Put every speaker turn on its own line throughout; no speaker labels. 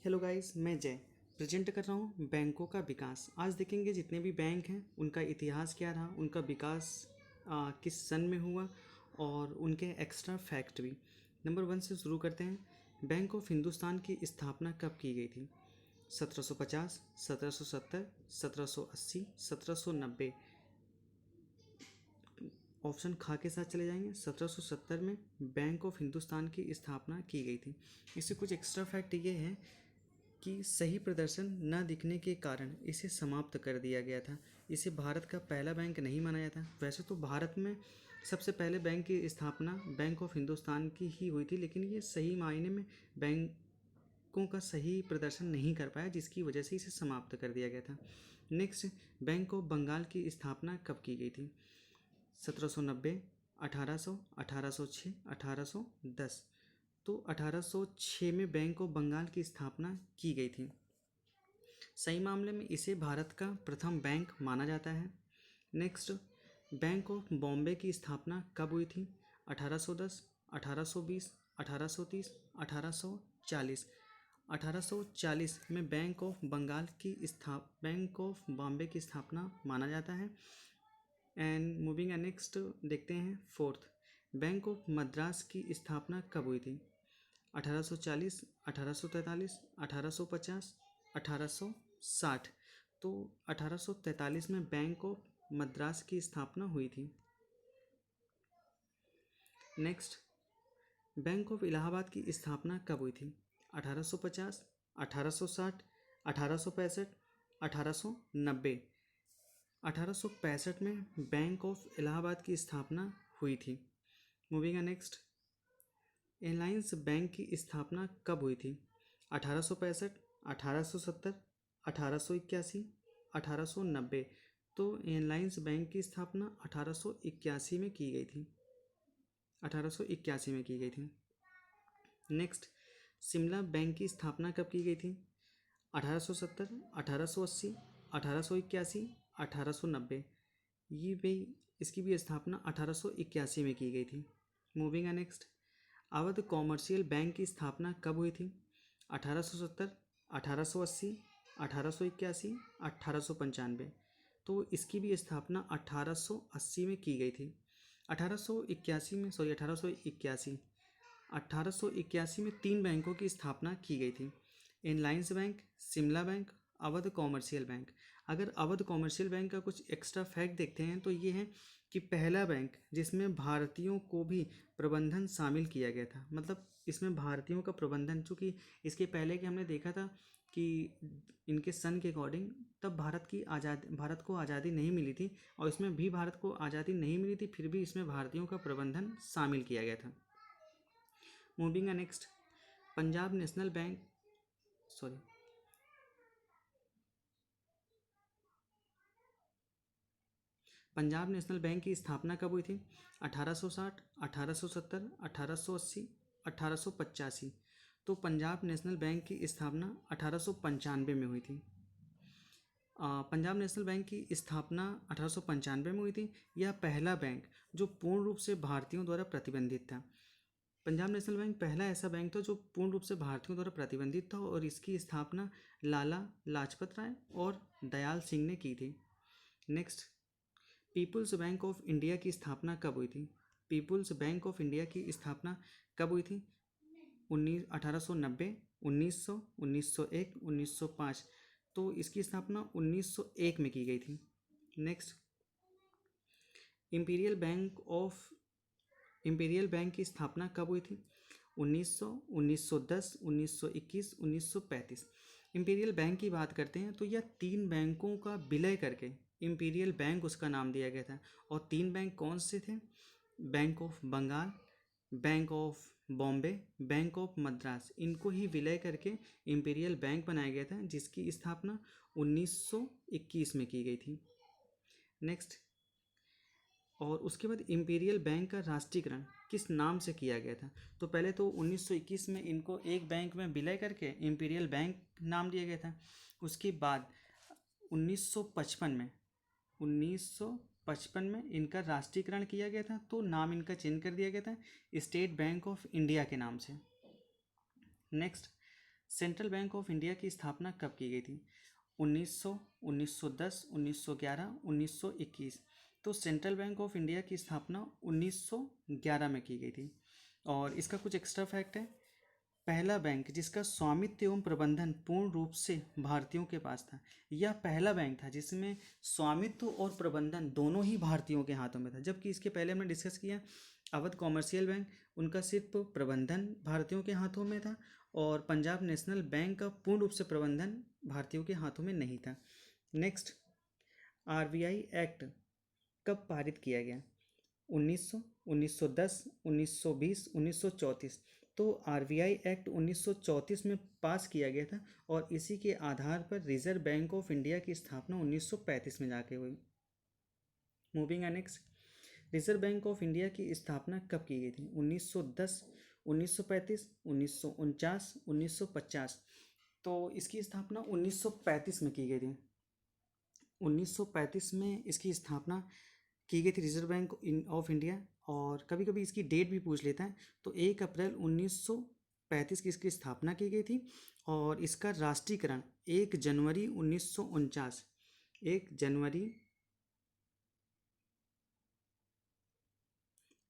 Hello guys, मैं जय present कर रहा हूँ बैंकों का विकास। आज देखेंगे जितने भी बैंक हैं उनका इतिहास क्या रहा, उनका विकास किस सन में हुआ और उनके एक्स्ट्रा फैक्ट भी। नंबर 1 से शुरू करते हैं। बैंक ऑफ हिंदुस्तान की स्थापना कब की गई थी? 1750, 1770, 1780, 1790। ऑप्शन खा के साथ चले जाएंगे। 1770 में बैंक ऑफ हिंदुस्तान की स्थापना की गई थी। इससे कुछ एक्स्ट्रा फैक्ट ये है कि सही प्रदर्शन न दिखने के कारण इसे समाप्त कर दिया गया था। इसे भारत का पहला बैंक नहीं माना जाता। वैसे तो भारत में सबसे पहले बैंक की स्थापना बैंक ऑफ हिंदुस्तान की ही हुई थी, लेकिन ये सही मायने में बैंकों का सही प्रदर्शन नहीं कर पाया, जिसकी वजह से इसे समाप्त कर दिया गया था। नेक्स्ट, बैंक ऑफ बंगाल की स्थापना कब की गई थी? 1790, 1800, 1806, 1810। तो 1806 में बैंक ऑफ बंगाल की स्थापना की गई थी। सही मामले में इसे भारत का प्रथम बैंक माना जाता है। नेक्स्ट, बैंक ऑफ बॉम्बे की स्थापना कब हुई थी? 1810, 1820, 1830, 1840। 1840 में बैंक ऑफ बॉम्बे की स्थापना माना जाता है। एंड मूविंग एंड नेक्स्ट देखते हैं फोर्थ, बैंक ऑफ मद्रास की स्थापना कब हुई थी? 1840, 1843, 1850, 1860। तो 1843 में बैंक ऑफ मद्रास की स्थापना हुई थी। नेक्स्ट, बैंक ऑफ इलाहाबाद की स्थापना कब हुई थी? 1850, 1860, 1865, 1890। 1865 में बैंक ऑफ इलाहाबाद की स्थापना हुई थी। मूविंग है नेक्स्ट, एलायंस बैंक की स्थापना कब हुई थी? 1865, 1870, 1881, 1890। तो एलायंस बैंक की स्थापना 1881 में की गई थी। 1881 में की गई थी। नेक्स्ट, शिमला बैंक की स्थापना कब की गई थी? 1870, 1880, 1881, 1890। ये भी इसकी भी स्थापना 1881 में की गई थी। मूविंग है नेक्स्ट, अवध कॉमर्शियल बैंक की स्थापना कब हुई थी? 1870, 1880, 1881, 1895। तो इसकी भी स्थापना 1880 में की गई थी। 1881 में 1881 में 3 बैंकों की स्थापना की गई थी। Alliance bank, Shimla bank, Awadh commercial bank. अगर अवध कॉमर्शियल बैंक का कुछ एक्स्ट्रा फैक्ट देखते हैं तो ये है कि पहला बैंक जिसमें भारतीयों को भी प्रबंधन शामिल किया गया था। मतलब इसमें भारतीयों का प्रबंधन, चूँकि इसके पहले कि हमने देखा था कि इनके सन के अकॉर्डिंग तब भारत को आज़ादी नहीं मिली थी, और इसमें भी भारत को आज़ादी नहीं मिली थी, फिर भी इसमें भारतीयों का प्रबंधन शामिल किया गया था। मूविंग है next, Punjab national bank Punjab national bank की स्थापना कब हुई थी? 1860, 1870, 1880, 1885। तो पंजाब नेशनल बैंक की स्थापना 1895 में हुई थी। पंजाब नेशनल बैंक की स्थापना 1895 में हुई थी। यह पहला बैंक जो पूर्ण रूप से भारतीयों द्वारा प्रतिबंधित था। पंजाब नेशनल बैंक पहला ऐसा बैंक था जो पूर्ण रूप से भारतीयों द्वारा प्रतिबंधित था, और इसकी स्थापना लाला लाजपत राय और दयाल सिंह ने की थी। Next, people's bank of India की स्थापना कब हुई थी? पीपुल्स बैंक ऑफ इंडिया की स्थापना कब हुई थी? 1890, 1900, 1901, 1905। तो इसकी स्थापना 1901 में की गई थी। नेक्स्ट, इंपीरियल बैंक की स्थापना कब हुई थी? 1900, 1910, 1921, 1935। इंपीरियल बैंक की बात करते हैं तो यह 3 बैंकों का विलय करके इंपीरियल बैंक उसका नाम दिया गया था। और 3 बैंक कौन से थे? Bank of Bengal, bank of Bombay, bank of Madras. इनको ही विलय करके इंपीरियल बैंक बनाया गया था, जिसकी स्थापना 1921 में की गई थी। नेक्स्ट, और उसके बाद इंपीरियल बैंक का राष्ट्रीयकरण किस नाम से किया गया था? तो पहले तो 1921 में इनको एक बैंक में विलय करके इंपीरियल बैंक नाम दिया गया था। उसके बाद 1955 में इनका राष्ट्रीयकरण किया गया था, तो नाम इनका चेंज कर दिया गया था स्टेट बैंक ऑफ इंडिया के नाम से। Next, central bank of India की स्थापना कब की गई थी? 1900, 1910, 1911, 1921। तो सेंट्रल बैंक ऑफ इंडिया की स्थापना 1911 में की गई थी। और इसका कुछ एक्स्ट्रा फैक्ट है। पहला बैंक जिसका स्वामित्व एवं प्रबंधन पूर्ण रूप से भारतीयों के पास था। यह पहला बैंक था जिसमें स्वामित्व और प्रबंधन दोनों ही भारतीयों के हाथों में था। जबकि इसके पहले हमने डिस्कस किया अवध कॉमर्शियल बैंक, उनका सिर्फ प्रबंधन भारतीयों के हाथों में था, और पंजाब नेशनल बैंक का पूर्ण रूप से प्रबंधन भारतीयों के हाथों में नहीं था। नेक्स्ट, आरबीआई एक्ट कब पारित किया गया? 1900, 1910, 1920, 1934। तो आरबीआई एक्ट 1934 में पास किया गया था, और इसी के आधार पर रिजर्व बैंक ऑफ इंडिया की स्थापना 1935 में जाके हुई। Moving next, reserve bank of India की स्थापना कब की गई थी? 1910, 1935, 1949, 1950। तो इसकी स्थापना 1935 में की गई थी। 1935 में इसकी स्थापना की गई थी रिजर्व बैंक ऑफ इंडिया। और कभी कभी इसकी डेट भी पूछ लेता है। तो 1 अप्रैल 1935 की इसकी स्थापना की गई थी, और इसका राष्ट्रीयकरण 1 जनवरी 1949, 1 जनवरी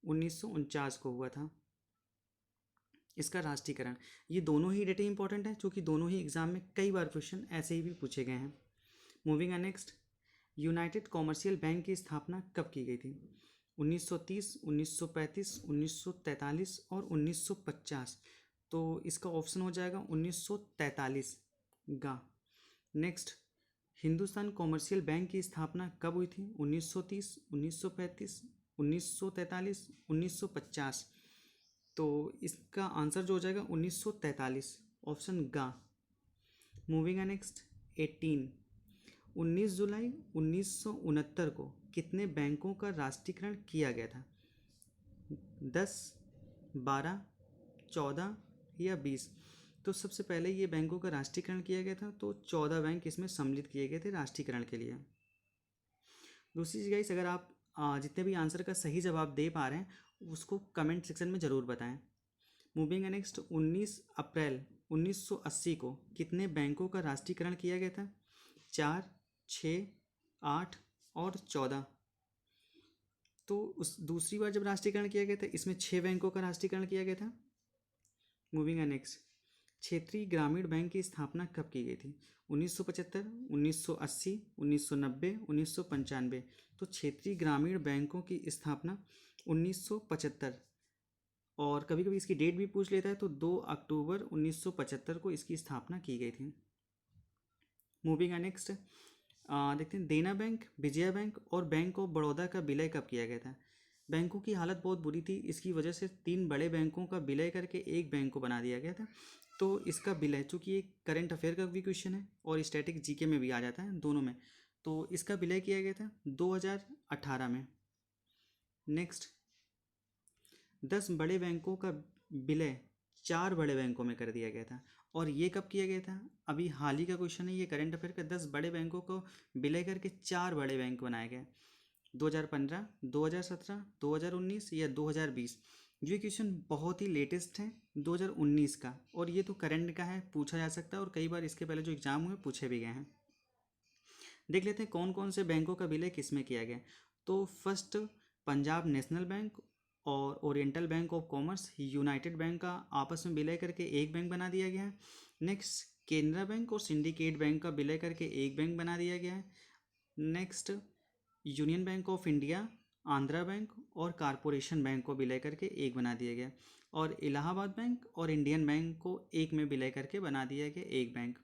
1949 को हुआ था इसका राष्ट्रीयकरण। ये दोनों ही डेटें इंपॉर्टेंट हैं, क्योंकि दोनों ही एग्जाम में कई बार क्वेश्चन ऐसे ही भी पूछे गए हैं। Moving next, United commercial bank की स्थापना कब की गई थी? 1930, 1935, 1943 और 1950। तो इसका ऑप्शन हो जाएगा 1943 गा। नेक्स्ट, हिंदुस्तान कॉमर्शियल बैंक की स्थापना कब हुई थी? 1930, 1935, 1943, 1950। तो इसका आंसर जो हो जाएगा 1943, ऑप्शन गा। मूविंग नेक्स्ट, 18, 19 जुलाई 1969 को कितने बैंकों का राष्ट्रीयकरण किया गया था? 10, 12, 14 या 20। तो सबसे पहले ये बैंकों का राष्ट्रीयकरण किया गया था, तो 14 बैंक इसमें सम्मिलित किए गए थे राष्ट्रीयकरण के लिए। दूसरी चीज़ गाइस, अगर आप जितने भी आंसर का सही जवाब दे पा रहे हैं उसको कमेंट सेक्शन में ज़रूर बताएं। मूविंग नेक्स्ट, 19 अप्रैल 1980 को कितने बैंकों का राष्ट्रीयकरण किया गया था? 4, 6, 8 और 14। तो उस दूसरी बार जब राष्ट्रीयकरण किया गया था इसमें 6 बैंकों का राष्ट्रीयकरण किया गया था। मूविंग नेक्स्ट, क्षेत्रीय ग्रामीण बैंक की स्थापना कब की गई थी? 1975, 1980, 1990, 1995। तो क्षेत्रीय ग्रामीण बैंकों की स्थापना 1975। और कभी कभी इसकी डेट भी पूछ लेता है, तो 2 अक्टूबर 1975 को इसकी स्थापना की गई थी। मूविंग नेक्स्ट, देखते हैं देना बैंक, विजया बैंक और बैंक ऑफ बड़ौदा का विलय कब किया गया था? बैंकों की हालत बहुत बुरी थी, इसकी वजह से 3 बड़े बैंकों का विलय करके एक बैंक को बना दिया गया था। तो इसका विलय, चूँकि एक करंट अफेयर का भी क्वेश्चन है और स्टैटिक जीके में भी आ जाता है दोनों में, तो इसका विलय किया गया था 2018 में। नेक्स्ट, 10 बड़े बैंकों का विलय 4 बड़े बैंकों में कर दिया गया था, और ये कब किया गया था? अभी हाल ही का क्वेश्चन है ये करंट अफेयर का। 10 बड़े बैंकों को विलय करके 4 बड़े बैंक बनाए गए। 2015, 2017, 2019 या 2020। ये क्वेश्चन बहुत ही लेटेस्ट है 2019 का, और ये तो करंट का है, पूछा जा सकता है, और कई बार इसके पहले जो एग्जाम हुए पूछे भी गए हैं। देख लेते हैं कौन कौन से बैंकों का विलय किस में किया गया। तो फर्स्ट, पंजाब नेशनल बैंक और oriental bank of commerce, United bank का आपस में विलय करके एक बैंक बना दिया गया है। नेक्स्ट, केनरा बैंक और सिंडिकेट बैंक का विलय करके एक बैंक बना दिया गया है। Next, union bank of India, Andhra bank और कारपोरेशन बैंक को विलय करके एक बना दिया गया, और इलाहाबाद बैंक और इंडियन बैंक को एक में विलय करके बना दिया गया एक बैंक।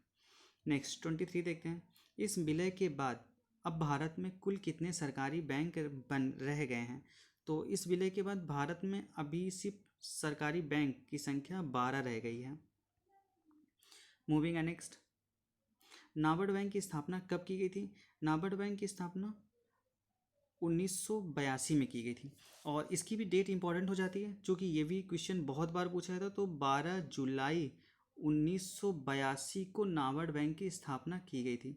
नेक्स्ट 23 देखते हैं, इस विलय के बाद अब भारत में कुल कितने सरकारी बैंक बन रह गए हैं? तो इस विलय के बाद भारत में अभी सिर्फ सरकारी बैंक की संख्या 12 रह गई है। मूविंग नेक्स्ट, नाबार्ड बैंक की स्थापना कब की गई थी? नाबार्ड बैंक की स्थापना 1982 में की गई थी, और इसकी भी डेट इंपॉर्टेंट हो जाती है, क्योंकि ये भी क्वेश्चन बहुत बार पूछा गया था। तो 12 जुलाई 1982 को नाबार्ड बैंक की स्थापना की गई थी।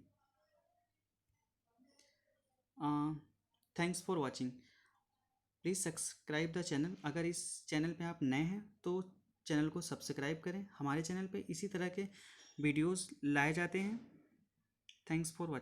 Thanks for watching. Please subscribe the channel. अगर इस चैनल पे आप नए हैं तो चैनल को सब्सक्राइब करें। हमारे चैनल पे इसी तरह के वीडियोस लाए जाते हैं। Thanks for watching.